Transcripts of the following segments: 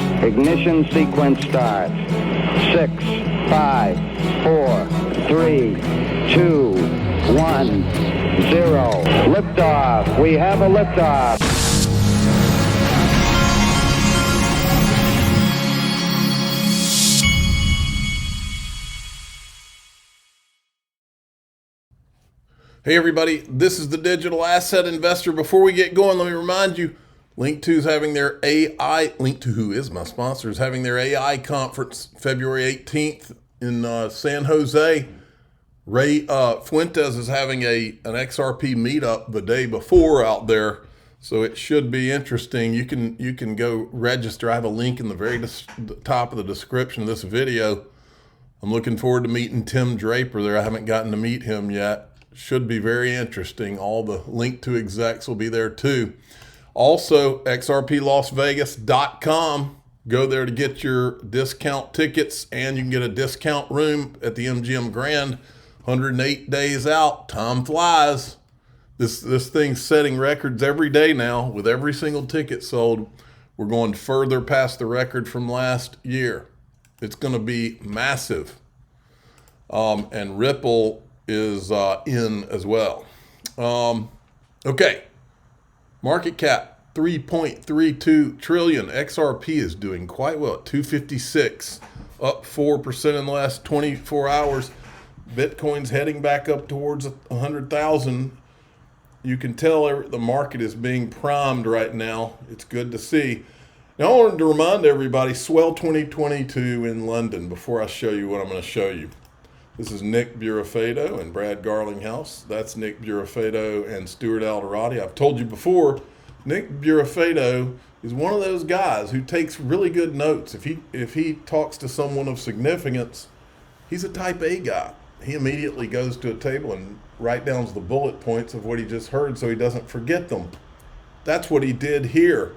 Ignition sequence start. 6, 5, 4, 3, 2, 1, 0. Liftoff. We have a liftoff. Hey everybody, this is the Digital Asset Investor. Before we get going, let me remind you, Link2 is having their AI, Link2, who is my sponsor, is having their AI conference February 18th in San Jose. Ray Fuentes is having an XRP meetup the day before out there, so it should be interesting. You can go register. I have a link in the very top of the description of this video. I'm looking forward to meeting Tim Draper there. I haven't gotten to meet him yet. Should be very interesting. All the Link2 execs will be there too. Also, XRPLasVegas.com. Go there to get your discount tickets, and you can get a discount room at the MGM Grand. 108 days out. Time flies. This thing's setting records every day now with every single ticket sold. We're going further past the record from last year. It's going to be massive. And Ripple is in as well. Okay. Market cap 3.32 trillion. XRP is doing quite well at 256, up 4% in the last 24 hours. Bitcoin's heading back up towards 100,000. You can tell the market is being primed right now. It's good to see. Now I wanted to remind everybody, Swell 2022 in London before I show you what I'm going to show you. This is Nick Burafedo and Brad Garlinghouse. That's Nick Burafedo and Stuart Alderati. I've told you before, Nick Burafedo is one of those guys who takes really good notes. If he talks to someone of significance, he's a type A guy. He immediately goes to a table and writes down the bullet points of what he just heard so he doesn't forget them. That's what he did here.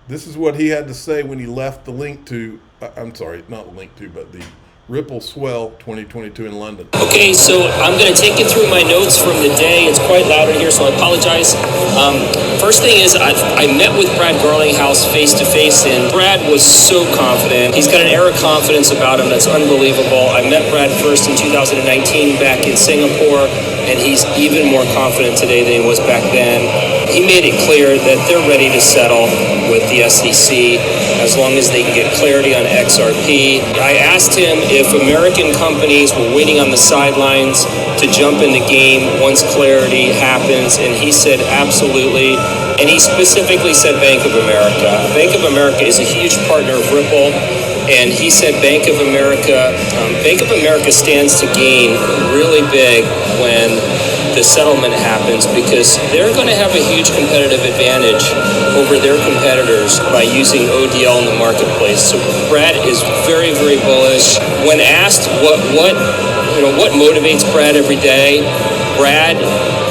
This is what he had to say when he left the Link2, I'm sorry, not the Link2, but the Ripple Swell 2022 in London. Okay, so I'm going to take you through my notes from the day. It's quite loud in here, so I apologize. First thing is, I met with Brad Garlinghouse face-to-face, and Brad was so confident. He's got an air of confidence about him that's unbelievable. I met Brad first in 2019 back in Singapore, and he's even more confident today than he was back then. He made it clear that they're ready to settle with the SEC as long as they can get clarity on XRP. I asked him if American companies were waiting on the sidelines to jump in the game once clarity happens, and he said absolutely. And he specifically said Bank of America. Bank of America is a huge partner of Ripple, and he said Bank of America stands to gain really big when the settlement happens, because they're going to have a huge competitive advantage over their competitors by using ODL in the marketplace. So Brad is very, very bullish. When asked what motivates Brad every day, Brad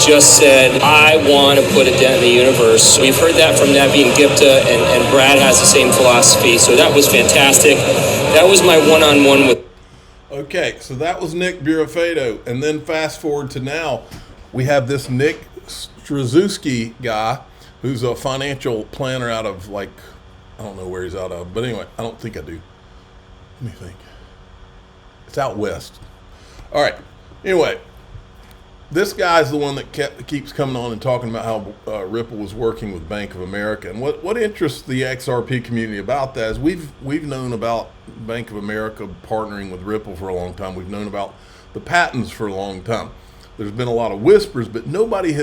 just said, I want to put a dent in the universe. We've heard that from Naveen Gupta, and Brad has the same philosophy. So that was fantastic. That was my one-on-one with. Okay, so that was Nick Burafedo. And then fast forward to now, we have this Nick Strzelecki guy who's a financial planner out of, like, I don't know where he's out of, but anyway, I don't think I do. Let me think. It's out west. All right. Anyway, this guy's the one that keeps coming on and talking about how Ripple was working with Bank of America. And what interests the XRP community about that is we've known about Bank of America partnering with Ripple for a long time. We've known about the patents for a long time. There's been a lot of whispers, but nobody,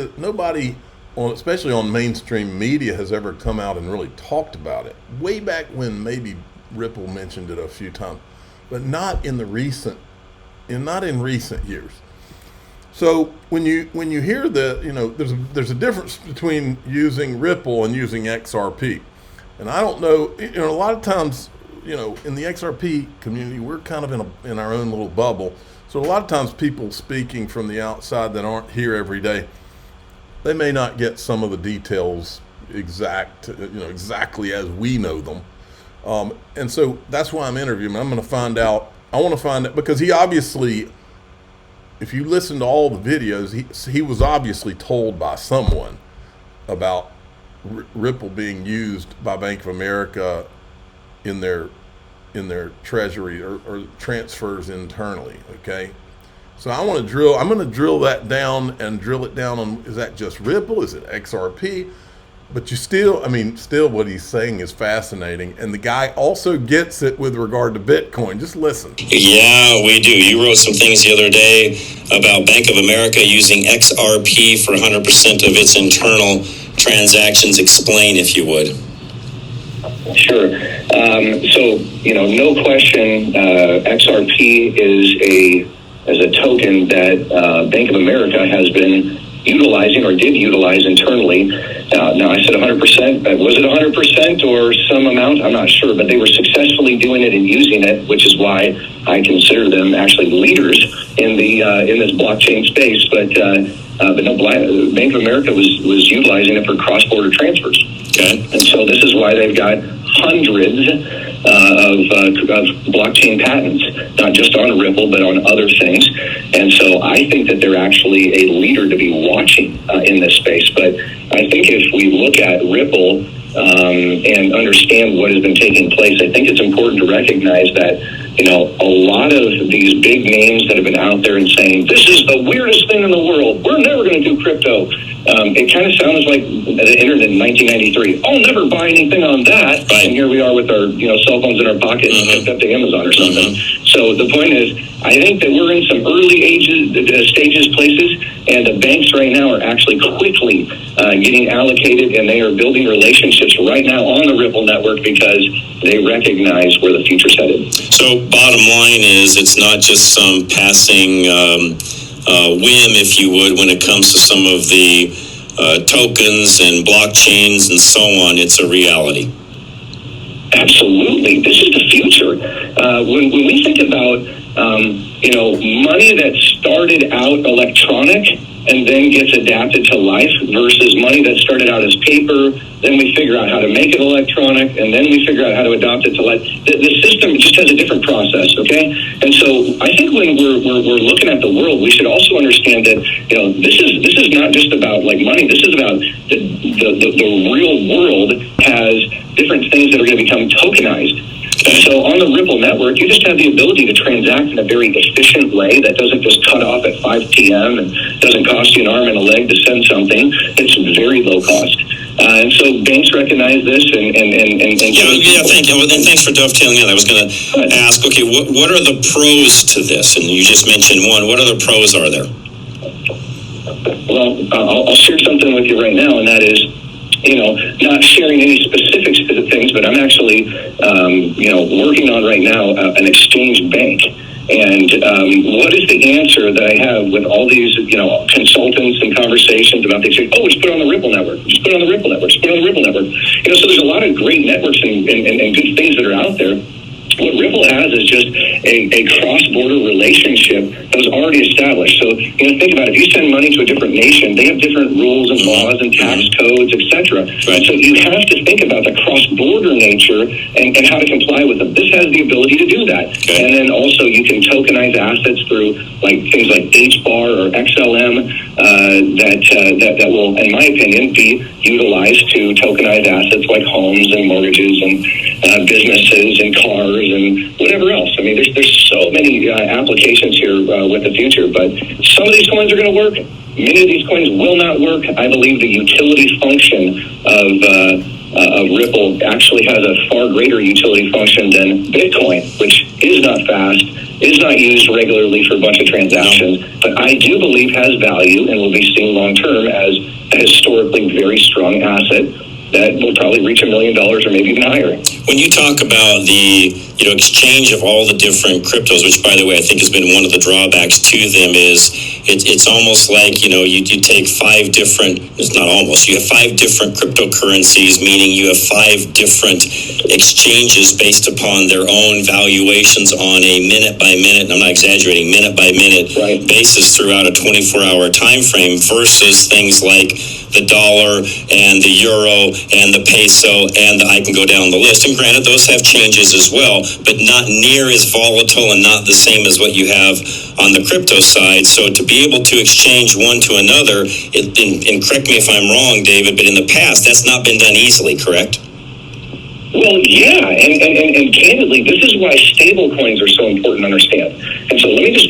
especially on mainstream media, has ever come out and really talked about it. Way back when maybe Ripple mentioned it a few times, but not in recent years. So when you hear that, there's a difference between using Ripple and using XRP, and I don't know. A lot of times, in the XRP community, we're kind of in our own little bubble. So a lot of times people speaking from the outside that aren't here every day, they may not get some of the details exactly as we know them. And so that's why I'm interviewing him. I'm going to find out. I want to find out, because he obviously, if you listen to all the videos, he was obviously told by someone about Ripple being used by Bank of America in their treasury or transfers internally. Okay, so I'm going to drill that down and drill it down on, is that just Ripple? Is it XRP? But still what he's saying is fascinating. And the guy also gets it with regard to Bitcoin. Just listen. Yeah, we do. You wrote some things the other day about Bank of America using XRP for 100% of its internal transactions. Explain, if you would. Sure. So, no question, XRP is a token that Bank of America has been utilizing or did utilize internally. Now, I said 100%. Was it 100% or some amount? I'm not sure, but they were successfully doing it and using it, which is why I consider them actually leaders in this blockchain space. But no, Bank of America was utilizing it for cross-border transfers. Okay. And so this is why they've got hundreds of blockchain patents, not just on Ripple, but on other things. And so I think that they're actually a leader to be watching in this space. But I think if we look at Ripple and understand what has been taking place, I think it's important to recognize that, a lot of these big names that have been out there and saying, this is the weirdest thing in the world, we're never going to do crypto. It kind of sounds like the internet in 1993. I'll never buy anything on that. Right. And here we are with our cell phones in our pocket and hooked up to Amazon or something. So the point is, I think that we're in some early stages, places, and the banks right now are actually quickly getting allocated, and they are building relationships right now on the Ripple network because they recognize where the future's headed. So bottom line is, it's not just some passing whim, if you would, when it comes to some of the tokens and blockchains and so on. It's a reality. Absolutely. This is the future. When we think about, money that started out electronic and then gets adapted to life versus money that started out as paper, then we figure out how to make it electronic, and then we figure out how to adopt it to life. The system just has a different process, okay? And so I think when we're looking at the world, we should also understand that, this is not just about like money. This is about the real world has different things that are going to become tokenized. And so on the Ripple network, you just have the ability to transact in a very efficient way that doesn't just cut off at 5 p.m. and doesn't cost you an arm and a leg to send something. It's very low cost. And so banks recognize this and thank you. And thanks for dovetailing in. I was going to ask, okay, what are the pros to this? And you just mentioned one. What other pros are there? Well, I'll share something with you right now, and that is, not sharing any specifics to the things, but I'm actually, working on right now an exchange bank. And what is the answer that I have with all these, consultants and conversations about things? Oh, just put it on the Ripple network. Just put it on the Ripple network. Just put it on the Ripple network. So there's a lot of great networks and good things that are out there. What Ripple has is just a cross-border relationship that was already established. So, think about it. If you send money to a different nation, they have different rules and laws and tax codes, etc. Right. So you have to think about the cross-border nature and how to comply with them. This has the ability to do that. Okay. And then also you can tokenize assets through things like HBAR or XLM that will, in my opinion, be utilized to tokenize assets like homes and mortgages and businesses and cars and whatever else. I mean, there's so many applications here with the future, but some of these coins are going to work. Many of these coins will not work. I believe the utility function of Ripple actually has a far greater utility function than Bitcoin, which is not fast, is not used regularly for a bunch of transactions, but I do believe has value and will be seen long term as a historically very strong asset that will probably reach $1 million or maybe even higher. When you talk about the exchange of all the different cryptos, which by the way I think has been one of the drawbacks to them, is it's almost like you take five different, it's not almost, you have five different cryptocurrencies, meaning you have five different exchanges based upon their own valuations on a minute by minute, and I'm not exaggerating, minute by minute basis throughout a 24-hour time frame, versus things like the dollar and the euro and the peso, and I can go down the list. And granted, those have changes as well, but not near as volatile and not the same as what you have on the crypto side. So to be able to exchange one to another, and correct me if I'm wrong, David, but in the past, that's not been done easily, correct? Well, yeah, and candidly, this is why stable coins are so important to understand. And so let me just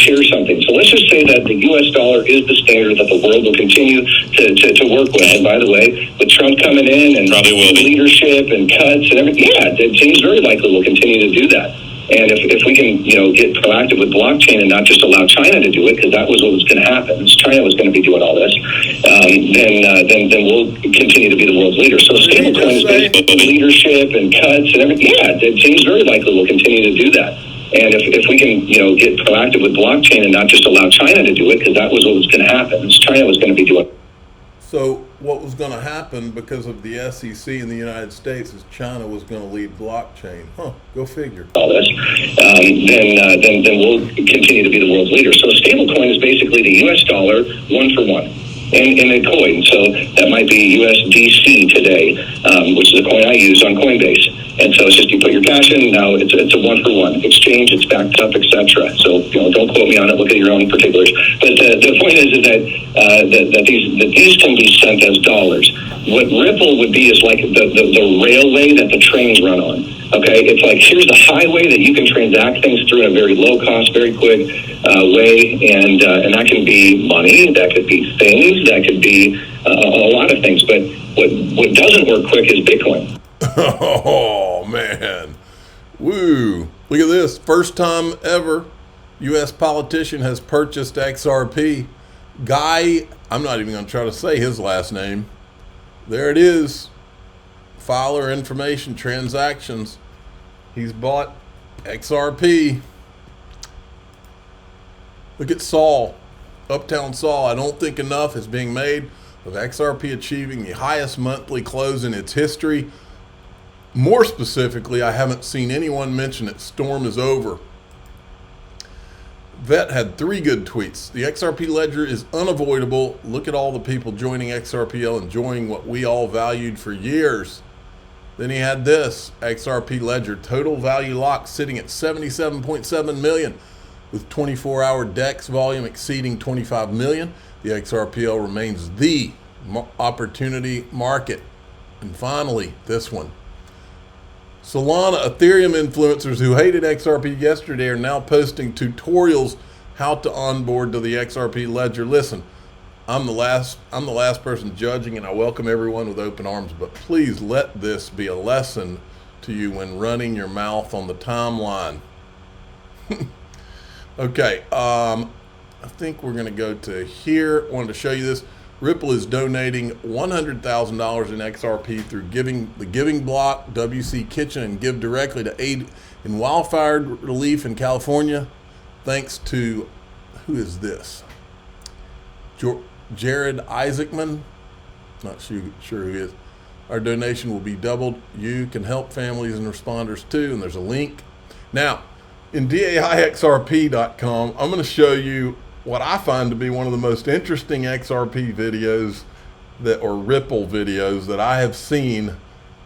share something. So let's just say that the U.S. dollar is the standard that the world will continue to work with. And by the way, with Trump coming in and probably will be leadership and cuts and everything, yeah, it seems very likely we'll continue to do that. And if we can, get proactive with blockchain and not just allow China to do it, because that was what was going to happen. China was going to be doing all this. Then we'll continue to be the world's leader. So stablecoin is based on leadership and cuts and everything. Yeah, it seems very likely we'll continue to do that. And if we can, get proactive with blockchain and not just allow China to do it, because that was what was going to happen. China was going to be doing. So what was going to happen because of the SEC in the United States is China was going to lead blockchain. Go figure. All this, then we'll continue to be the world's leader. So a stablecoin is basically the U.S. dollar one for one in a coin. So that might be USDC today, which is a coin I use on Coinbase. And so it's just you put your cash in. Now it's a one for one exchange. It's backed up, etc. So don't quote me on it. Look at your own particulars. But the point is that these can be sent as dollars. What Ripple would be is like the railway that the trains run on. Okay, it's like here's the highway that you can transact things through in a very low cost, very quick way, and that can be money, that could be things, that could be a lot of things. But what doesn't work quick is Bitcoin. Oh man, woo! Look at this. First time ever, U.S. politician has purchased XRP. Guy, I'm not even going to try to say his last name. There it is. Filer information, transactions. He's bought XRP. Look at Saul, Uptown Saul. I don't think enough is being made of XRP achieving the highest monthly close in its history. More specifically, I haven't seen anyone mention it. Storm is over. Vet had 3 good tweets. The XRP ledger is unavoidable. Look at all the people joining XRPL, enjoying what we all valued for years. Then he had this, XRP ledger total value locked sitting at 77.7 million with 24-hour DEX volume exceeding 25 million. The XRPL remains the opportunity market. And finally, this one. Solana Ethereum influencers who hated XRP yesterday are now posting tutorials how to onboard to the XRP ledger. Listen, I'm the last person judging, and I welcome everyone with open arms, but please let this be a lesson to you when running your mouth on the timeline. Okay, I think we're going to go to here. I wanted to show you this. Ripple is donating $100,000 in XRP through the Giving Block, WC Kitchen, and Give Directly to aid in wildfire relief in California. Thanks to, who is this? Jared Isaacman, not sure who he is. Our donation will be doubled. You can help families and responders too, and there's a link. Now, in DAIXRP.com, I'm going to show you what I find to be one of the most interesting XRP videos or Ripple videos that I have seen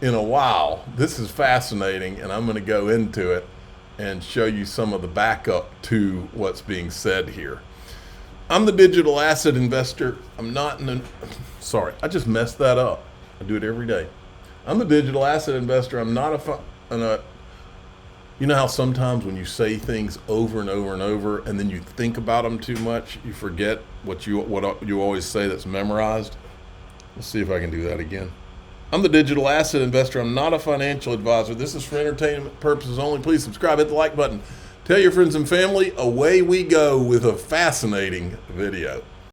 in a while. This is fascinating, and I'm going to go into it and show you some of the backup to what's being said here. I'm the digital asset investor. I'm not sorry, I just messed that up. I do it every day. I'm the digital asset investor. I'm not you know how sometimes when you say things over and over and over and then you think about them too much, you forget what you always say that's memorized? Let's see if I can do that again. I'm the digital asset investor. I'm not a financial advisor. This is for entertainment purposes only. Please subscribe, hit the like button. Tell your friends and family. Away we go with a fascinating video.